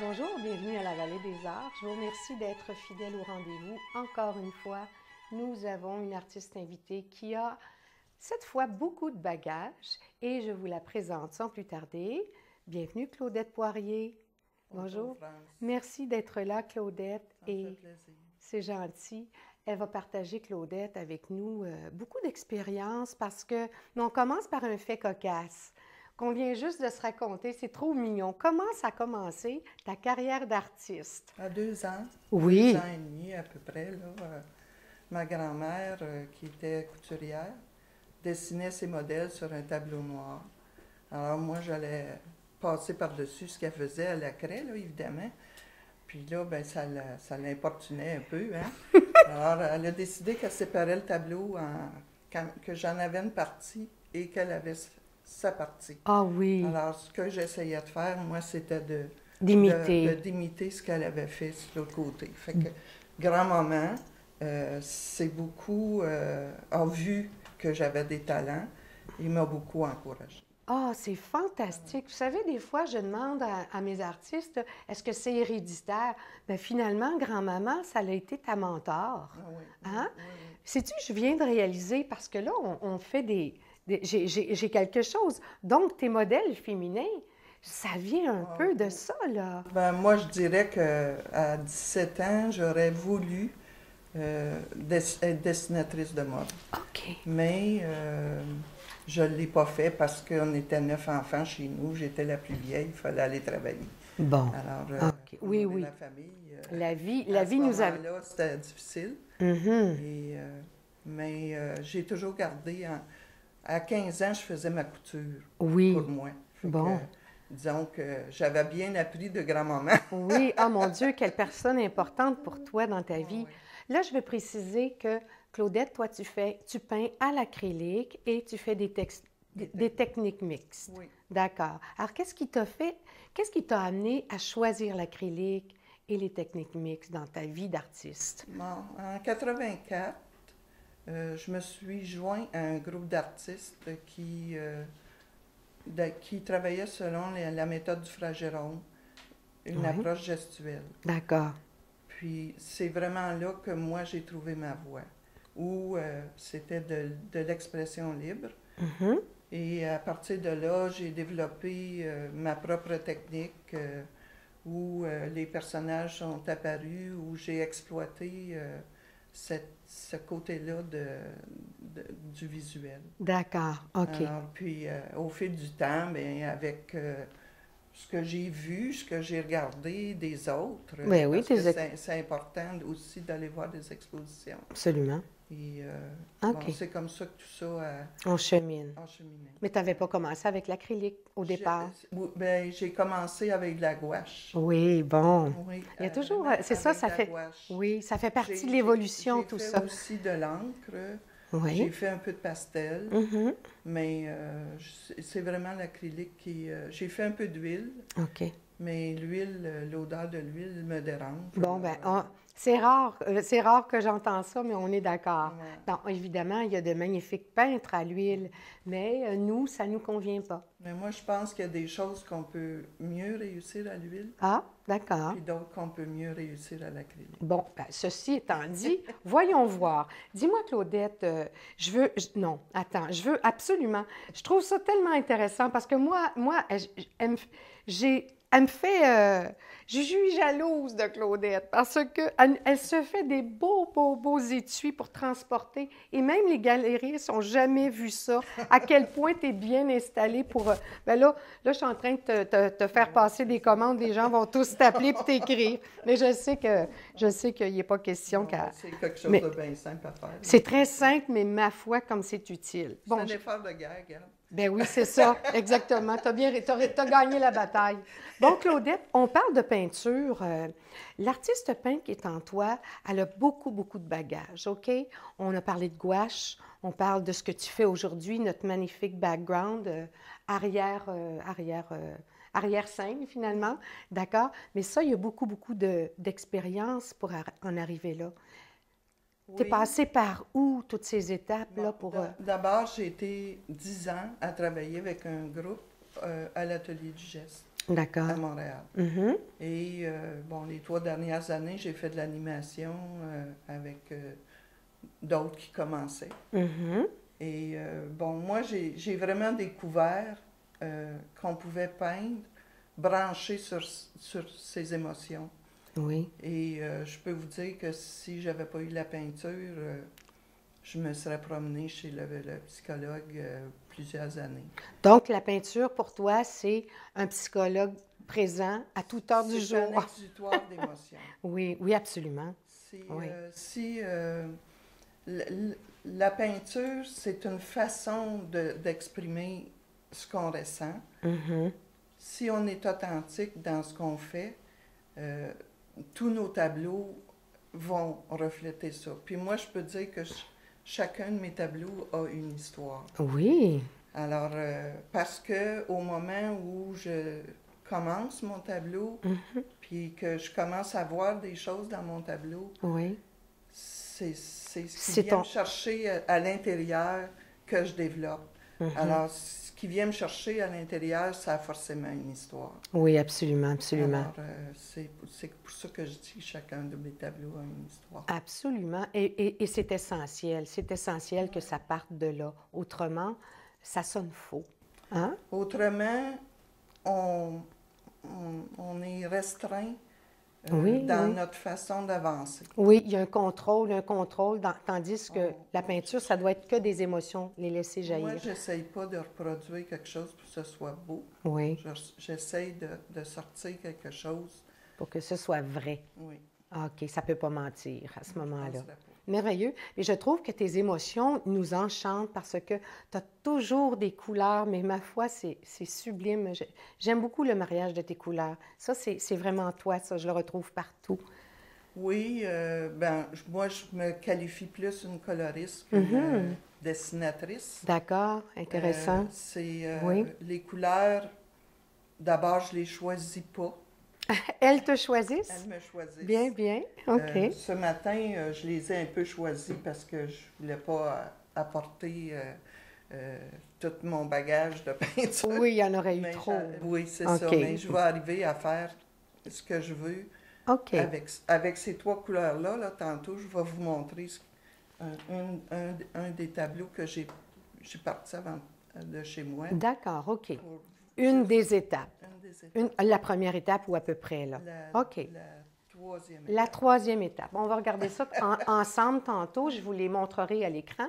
Bonjour, bienvenue à la Vallée des Arts. Je vous remercie d'être fidèle au rendez-vous. Encore une fois, nous avons une artiste invitée qui a cette fois beaucoup de bagages et je vous la présente sans plus tarder. Bienvenue Claudette Poirier. Bonjour France. Merci d'être là Claudette. Ça me fait plaisir. C'est gentil. Elle va partager, Claudette, avec nous beaucoup d'expériences parce que on commence par un fait cocasse qu'on vient juste de se raconter. C'est trop mignon. Comment ça a commencé, ta carrière d'artiste? À 2 ans, Oui. 2 ans et demi à peu près, là, ma grand-mère, qui était couturière, dessinait ses modèles sur un tableau noir. Alors moi, j'allais passer par-dessus ce qu'elle faisait à la craie, là, évidemment. Puis là, ben, ça l'importunait un peu, hein? Alors, elle a décidé qu'elle séparait le tableau, que j'en avais une partie et qu'elle avait sa partie. Ah oui. Alors, ce que j'essayais de faire, moi, c'était d'imiter. d'imiter ce qu'elle avait fait sur l'autre côté. Fait que grand-maman, c'est beaucoup, a vu que j'avais des talents et m'a beaucoup encouragée. Ah, c'est fantastique. Vous savez, des fois, je demande à mes artistes, est-ce que c'est héréditaire? Bien, finalement, grand-maman, ça a été ta mentor. Ah oui, Hein? oui, oui. Sais-tu, je viens de réaliser, parce que là, on fait j'ai quelque chose. Donc, tes modèles féminins, ça vient un peu de ça, là. Ben, moi, je dirais qu'à 17 ans, j'aurais voulu être dessinatrice de mode. OK. Mais je ne l'ai pas fait parce qu'on était 9 enfants chez nous. J'étais la plus vieille, il fallait aller travailler. Bon. Alors, OK. Oui, oui. la famille. La À vie ce nous a... moment-là, c'était difficile. Mhm. Mais j'ai toujours gardé. À 15 ans, je faisais ma couture Oui. pour moi. Fait Bon. que, disons que j'avais bien appris de grand-maman. Oui. Ah, mon Dieu, quelle personne importante pour toi dans ta vie. Oui. Là, je vais préciser que, Claudette, toi, tu peins à l'acrylique et tu fais des techniques mixtes. Oui. D'accord. Alors, qu'est-ce qui t'a amené à choisir l'acrylique et les techniques mixtes dans ta vie d'artiste? Bon, en 84, je me suis joint à un groupe d'artistes qui travaillait selon la méthode du Frère Jérôme, une Oui. approche gestuelle. D'accord. Puis c'est vraiment là que moi j'ai trouvé ma voix, où c'était de l'expression libre. Mhm. Et à partir de là, j'ai développé ma propre technique où les personnages sont apparus, où j'ai exploité ce côté-là du visuel. D'accord. OK. Alors, puis au fil du temps, bien, avec ce que j'ai vu, ce que j'ai regardé des autres, Ben oui, parce que c'est important aussi d'aller voir des expositions. Absolument. Et OK. bon, c'est comme ça que tout ça On chemine. a cheminé. Mais tu n'avais pas commencé avec l'acrylique au départ? Ben, j'ai commencé avec de la gouache. Oui, bon. Oui, Il y a toujours... vraiment C'est ça, avec ça de la fait... gouache. Oui, ça fait partie J'ai- de l'évolution, j'ai tout fait ça. aussi de l'encre. J'ai Oui. fait un peu de pastel, Mhm. mais c'est vraiment l'acrylique qui... j'ai fait un peu d'huile, OK. mais l'huile, l'odeur de l'huile me dérange. Bon, ben, c'est rare que j'entends ça, mais on est d'accord. Ouais. Bon, évidemment, il y a de magnifiques peintres à l'huile, mais nous, ça ne nous convient pas. Mais moi, je pense qu'il y a des choses qu'on peut mieux réussir à l'huile, Ah, d'accord. puis d'autres qu'on peut mieux réussir à l'acrylique. Bon, ben, ceci étant dit, voyons voir. Dis-moi, Claudette, non, attends, je veux absolument... Je trouve ça tellement intéressant parce que moi elle me, elle me fait... je suis jalouse de Claudette parce qu'elle se fait des beaux étuis pour transporter. Et même les galeristes n'ont jamais vu ça. À quel point tu es bien installée pour... ben là, je suis en train de te faire passer des commandes. Les gens vont tous t'appeler et t'écrire. Mais je sais qu'il n'est pas question qu'à... C'est quelque chose mais- de bien simple à faire. C'est très simple, mais ma foi, comme c'est utile. C'est Bon, un effort de guerre, regarde. ben oui, c'est ça, exactement. T'as gagné la bataille. Bon, Claudette, on parle de peinture. L'artiste peintre qui est en toi, elle a beaucoup de bagages, OK? On a parlé de gouache, on parle de ce que tu fais aujourd'hui, notre magnifique background, arrière-scène, finalement, d'accord? Mais ça, il y a beaucoup d'expérience pour en arriver là. T'es Oui. passé par où, toutes ces étapes-là, Bon, pour... D'abord, j'ai été 10 ans à travailler avec un groupe à l'atelier du geste. D'accord. à Montréal. Mhm. Et bon, les 3 dernières années, j'ai fait de l'animation avec d'autres qui commençaient. Mhm. Et bon, moi, j'ai vraiment découvert qu'on pouvait peindre branché sur ses émotions. Oui. Et je peux vous dire que si j'avais pas eu la peinture, je me serais promenée chez le psychologue plusieurs années. Donc, la peinture, pour toi, c'est un psychologue présent à toute heure du C'est un jour. exutoire d'émotions. Oui, oui, absolument. Oui. Si la peinture, c'est une façon d'exprimer ce qu'on ressent. Mhm. Si on est authentique dans ce qu'on fait, tous nos tableaux vont refléter ça. Puis moi, je peux dire que chacun de mes tableaux a une histoire. Oui. Alors, parce que au moment où je commence mon tableau, Mhm. puis que je commence à voir des choses dans mon tableau, Oui. c'est ce qui C'est vient ton... me chercher à l'intérieur que je développe. Mhm. Alors, ce qui vient me chercher à l'intérieur, ça a forcément une histoire. Oui, absolument, absolument. Alors, c'est pour ça que je dis que chacun de mes tableaux a une histoire. Absolument. Et c'est essentiel. C'est essentiel que ça parte de là. Autrement, ça sonne faux. Hein? Autrement, on est restreint Oui, dans oui. notre façon d'avancer. Oui, il y a un contrôle, tandis que On- la peinture, ça doit être que des émotions, les laisser Moi, jaillir. j'essaye pas de reproduire quelque chose pour que ce soit beau. Oui, J'essaye de sortir quelque chose. pour que ce soit vrai. Oui, Ah, OK, ça ne peut pas mentir à ce je moment-là. penserais pas. Merveilleux. Et je trouve que tes émotions nous enchantent parce que tu as toujours des couleurs, mais ma foi, c'est sublime. J'aime beaucoup le mariage de tes couleurs. Ça, c'est vraiment toi, ça, je le retrouve partout. Oui, moi, je me qualifie plus une coloriste qu'une Mhm. dessinatrice. D'accord, intéressant. Oui. Les couleurs, d'abord, je les choisis pas. Elles te choisissent? Elles me choisissent. Bien, bien. OK. Ce matin, je les ai un peu choisis parce que je voulais pas apporter tout mon bagage de peinture. Oui, il y en aurait eu Mais trop. oui, c'est OK. ça. Mais je vais arriver à faire ce que je veux OK. avec ces 3 couleurs-là. Là, tantôt, je vais vous montrer un des tableaux que j'ai parti avant de chez moi. D'accord, OK. Pour Une des étapes. une des étapes. La première étape ou à peu près, là. OK. La 3e La étape. 3e étape. On va regarder ça ensemble tantôt. Je vous les montrerai à l'écran.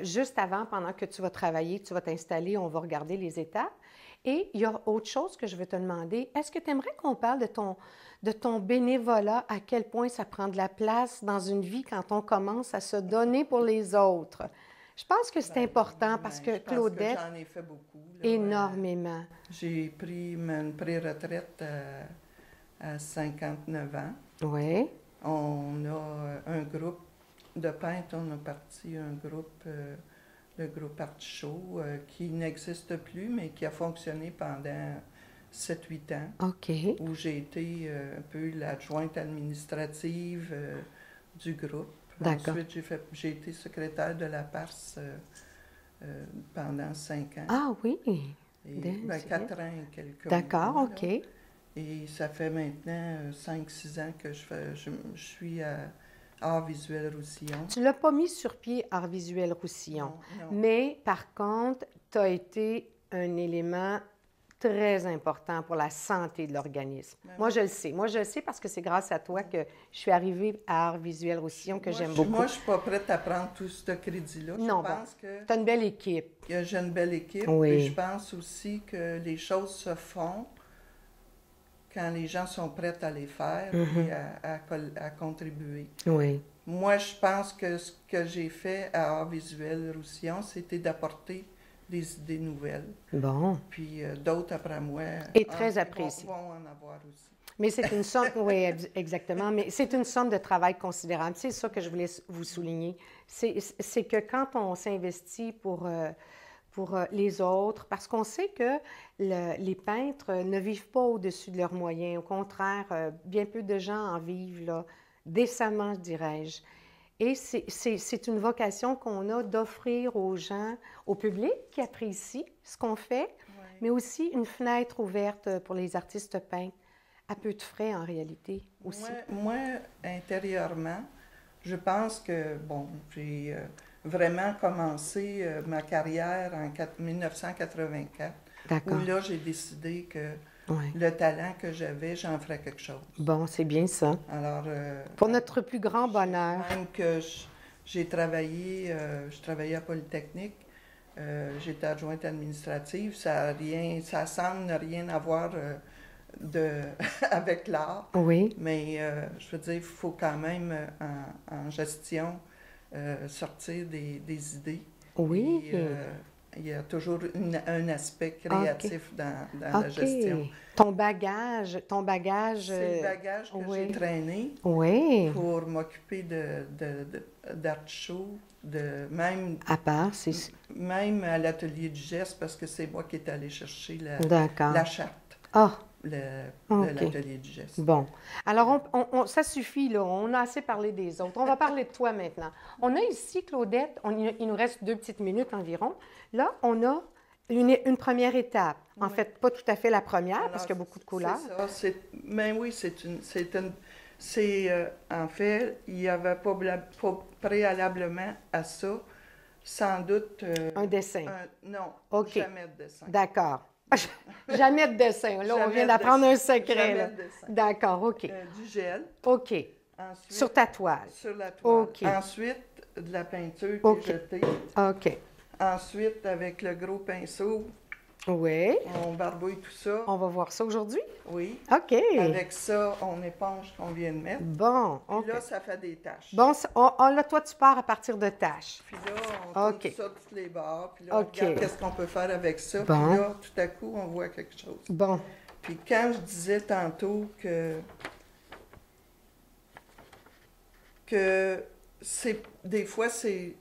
Juste avant, pendant que tu vas travailler, que tu vas t'installer, on va regarder les étapes. Et il y a autre chose que je veux te demander. Est-ce que tu aimerais qu'on parle de ton bénévolat, à quel point ça prend de la place dans une vie quand on commence à se donner pour les autres? Je pense que c'est important parce que Je pense Claudette, que j'en ai fait beaucoup. Là. énormément. J'ai pris une pré-retraite à 59 ans. Oui. On a un groupe de peintres, on a parti un groupe, le groupe Artichaut, qui n'existe plus, mais qui a fonctionné pendant 7-8 ans, OK. où j'ai été un peu l'adjointe administrative du groupe. D'accord. Ensuite, j'ai été secrétaire de la PARS pendant 5 ans. Ah oui. Et, 4 ans et quelques D'accord, mois, OK. là. Et ça fait maintenant 5-6 ans que je suis à Art Visuel Roussillon. Tu ne l'as pas mis sur pied Art Visuel Roussillon, Non, non. mais par contre, tu as été un élément très important pour la santé de l'organisme. Ben Moi, oui. je le sais. Moi, je le sais parce que c'est grâce à toi que je suis arrivée à Art Visuel Roussillon, que j'aime beaucoup. Moi, je ne suis pas prête à prendre tout ce crédit-là. Non, Je pense que tu as une belle équipe. j'ai une belle équipe. Oui. Et je pense aussi que les choses se font quand les gens sont prêts à les faire et à contribuer. Oui. Moi, je pense que ce que j'ai fait à Art Visuel Roussillon, c'était d'apporter des idées nouvelles. Bon. Puis d'autres après moi Et très apprécié. vont en avoir aussi. Mais c'est une somme, oui, exactement, mais c'est une somme de travail considérable. C'est ça que je voulais vous souligner. C'est que quand on s'investit pour les autres, parce qu'on sait que les peintres ne vivent pas au-dessus de leurs moyens. Au contraire, bien peu de gens en vivent là, décemment, dirais-je. Et c'est une vocation qu'on a d'offrir aux gens, au public qui apprécie ce qu'on fait, mais aussi une fenêtre ouverte pour les artistes peintres, à peu de frais en réalité aussi. Moi, intérieurement, je pense que, bon, j'ai vraiment commencé ma carrière en 1984, où D'accord. là, j'ai décidé que Ouais. le talent que j'avais, j'en ferais quelque chose. Bon, c'est bien ça. Alors, Pour notre plus grand bonheur. même que j'ai travaillé, je travaillais à Polytechnique, j'étais adjointe administrative, ça semble ne rien avoir avec l'art, Oui, mais je veux dire, il faut quand même en gestion sortir des idées. oui. Et, il y a toujours un aspect créatif dans la OK. gestion. Ton bagage, C'est le bagage que oui. j'ai traîné Oui. pour m'occuper d'art show, même À part, c'est... même à l'atelier du geste, parce que c'est moi qui est allé chercher D'accord. la charte Ah, de OK. l'atelier du geste. Bon. Alors, ça suffit, là. On a assez parlé des autres. On va parler de toi maintenant. On a ici, Claudette, il nous reste 2 petites minutes environ. Là, on a une première étape. En Oui. fait, pas tout à fait la première, Alors, parce qu'il y a beaucoup de couleurs. C'est ça. Mais oui, en fait, il n'y avait pas préalablement à ça, sans doute... Un dessin. non, OK. jamais de dessin. D'accord. Jamais de dessin. Là, on Jamais vient de d'apprendre un dessin. secret. Jamais Là. de dessin. D'accord, OK. Du gel. OK. Ensuite, Sur ta toile. sur la toile. OK. Ensuite, de la peinture OK. qui est jetée. OK. Ensuite, avec le gros pinceau, Oui. on barbouille tout ça. On va voir ça aujourd'hui. Oui. OK. Avec ça, on éponge qu'on vient de mettre. Bon, Puis OK. là, ça fait des taches. Bon, là, toi, tu pars à partir de tâches. Puis là, on tourne OK. ça de tous les bords. Puis là, OK. on regarde qu'est-ce qu'on peut faire avec ça. Bon. Puis là, tout à coup, on voit quelque chose. Bon. Puis quand je disais tantôt que des fois, c'est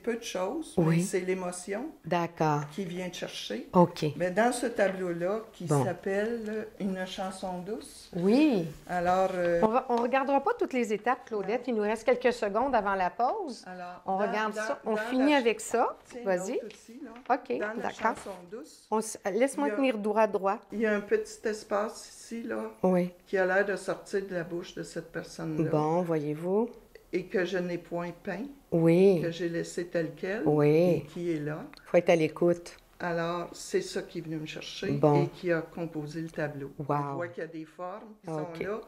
peu de choses, Oui. mais c'est l'émotion D'accord. qui vient te chercher. OK. Mais dans ce tableau-là, qui Bon. s'appelle Une chanson douce, Oui. alors... On ne regardera pas toutes les étapes, Claudette. Il nous reste quelques secondes avant la pause. alors, On dans- regarde dans- ça. On dans finit la- avec ça. Tiens, Vas-y. l'autre aussi, là. OK, Dans la d'accord. chanson douce, Laisse-moi Il y a- tenir droit. il y a un petit espace ici, là, Oui. qui a l'air de sortir de la bouche de cette personne-là. Bon, voyez-vous. Et que je n'ai point peint, Oui. que j'ai laissé tel quel, Oui. et qui est là. Il faut être à l'écoute. Alors, c'est ça qui est venu me chercher Bon. et qui a composé le tableau. Wow. On voit qu'il y a des formes qui OK. sont là,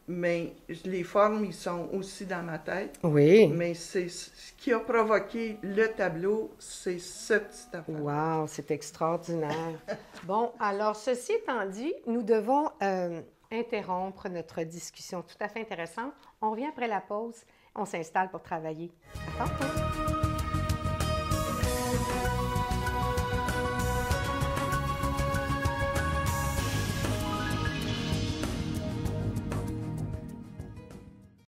mais les formes, ils sont aussi dans ma tête. Oui. Mais c'est ce qui a provoqué le tableau, c'est ce petit affaire. Wow, c'est extraordinaire. Bon, alors, ceci étant dit, nous devons interrompre notre discussion tout à fait intéressante. On revient après la pause. On s'installe pour travailler. À tantôt.